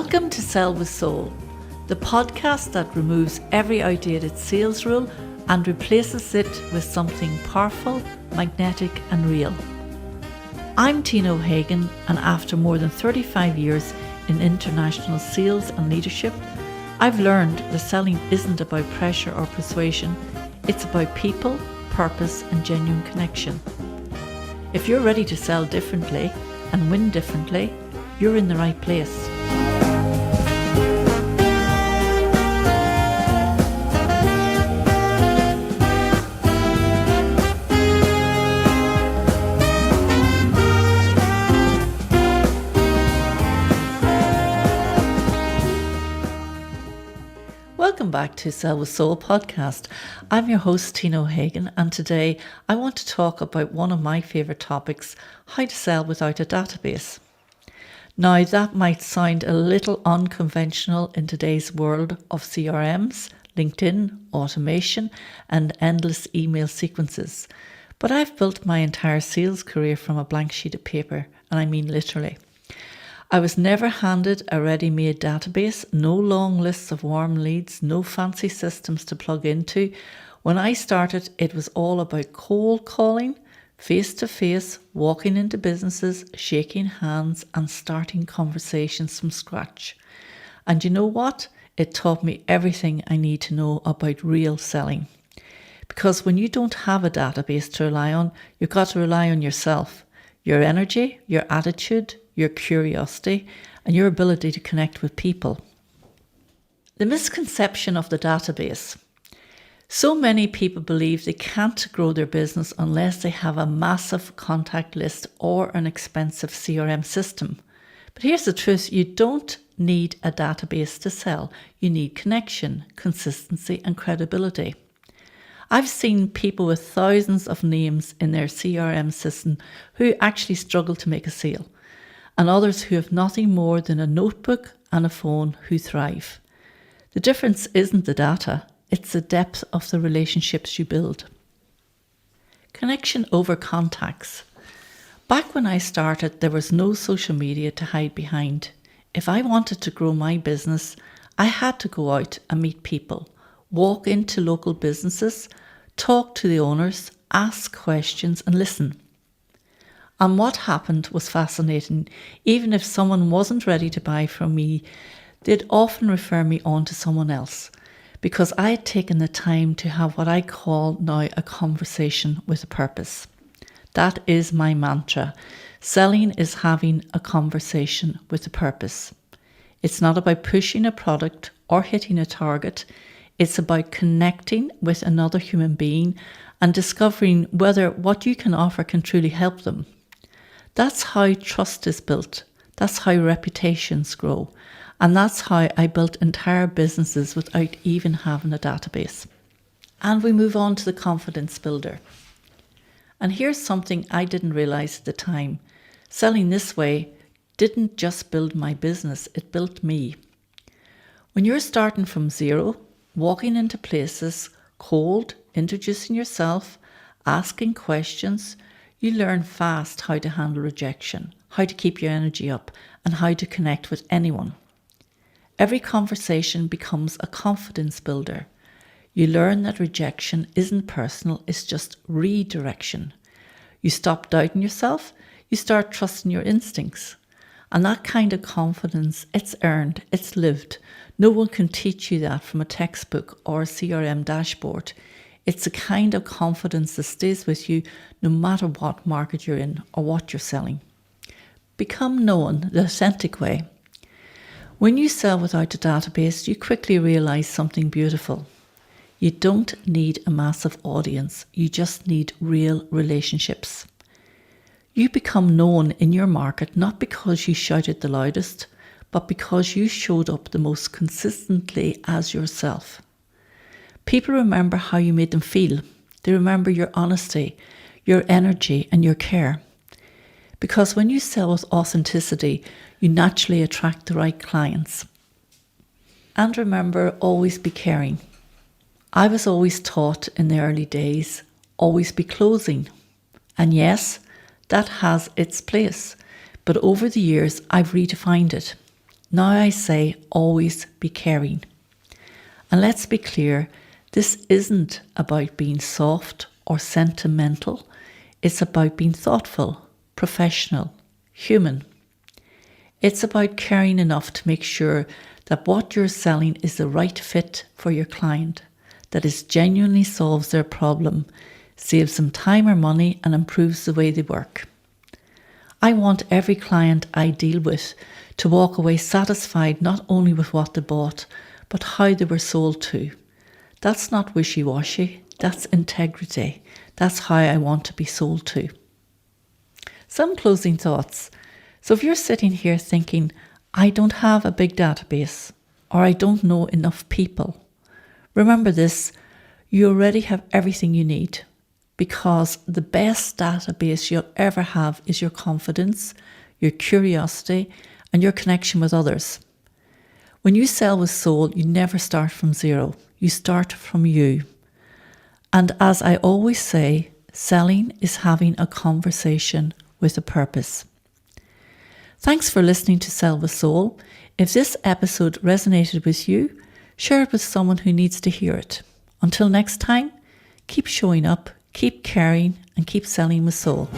Welcome to Sell with Soul, the podcast that removes every outdated sales rule and replaces it with something powerful, magnetic and real. I'm Tina O'Hagan, and after more than 35 years in international sales and leadership, I've learned that selling isn't about pressure or persuasion, it's about people, purpose and genuine connection. If you're ready to sell differently and win differently, you're in the right place. Welcome back to Sell with Soul podcast. I'm your host Tina O'Hagan, and today I want to talk about one of my favourite topics, how to sell without a database. Now that might sound a little unconventional in today's world of CRMs, LinkedIn, automation and endless email sequences, but I've built my entire sales career from a blank sheet of paper, and I mean literally. I was never handed a ready-made database, no long lists of warm leads, no fancy systems to plug into. When I started, it was all about cold calling, face-to-face, walking into businesses, shaking hands and starting conversations from scratch. And you know what? It taught me everything I need to know about real selling. Because when you don't have a database to rely on, you've got to rely on yourself, your energy, your attitude, your curiosity, and your ability to connect with people. The misconception of the database. So many people believe they can't grow their business unless they have a massive contact list or an expensive CRM system. But here's the truth, you don't need a database to sell. You need connection, consistency, and credibility. I've seen people with thousands of names in their CRM system who actually struggle to make a sale, and others who have nothing more than a notebook and a phone who thrive. The difference isn't the data, it's the depth of the relationships you build. Connection over contacts. Back when I started, there was no social media to hide behind. If I wanted to grow my business, I had to go out and meet people, walk into local businesses, talk to the owners, ask questions and listen. And what happened was fascinating. Even if someone wasn't ready to buy from me, they'd often refer me on to someone else, because I had taken the time to have what I call now a conversation with a purpose. That is my mantra. Selling is having a conversation with a purpose. It's not about pushing a product or hitting a target. It's about connecting with another human being and discovering whether what you can offer can truly help them. That's how trust is built. That's how reputations grow. And that's how I built entire businesses without even having a database. And we move on to the confidence builder. And here's something I didn't realize at the time. Selling this way didn't just build my business, it built me. When you're starting from zero, walking into places, cold, introducing yourself, asking questions, you learn fast how to handle rejection, how to keep your energy up, and how to connect with anyone. Every conversation becomes a confidence builder. You learn that rejection isn't personal, it's just redirection. You stop doubting yourself, you start trusting your instincts. And that kind of confidence, it's earned, it's lived. No one can teach you that from a textbook or a CRM dashboard. It's a kind of confidence that stays with you no matter what market you're in or what you're selling. Become known the authentic way. When you sell without a database, you quickly realize something beautiful. You don't need a massive audience. You just need real relationships. You become known in your market not because you shouted the loudest, but because you showed up the most consistently as yourself. People remember how you made them feel. They remember your honesty, your energy and your care. Because when you sell with authenticity, you naturally attract the right clients. And remember, always be caring. I was always taught in the early days, always be closing. And yes, that has its place. But over the years, I've redefined it. Now I say always be caring. And let's be clear, this isn't about being soft or sentimental. It's about being thoughtful, professional, human. It's about caring enough to make sure that what you're selling is the right fit for your client, that it genuinely solves their problem, saves them time or money, and improves the way they work. I want every client I deal with to walk away satisfied not only with what they bought, but how they were sold to. That's not wishy-washy, that's integrity. That's how I want to be sold to. Some closing thoughts. So if you're sitting here thinking, I don't have a big database, or I don't know enough people, remember this, you already have everything you need, because the best database you'll ever have is your confidence, your curiosity, and your connection with others. When you sell with soul, you never start from zero. You start from you. And as I always say, selling is having a conversation with a purpose. Thanks for listening to Sell with Soul. If this episode resonated with you, share it with someone who needs to hear it. Until next time, keep showing up, keep caring, and keep selling with soul.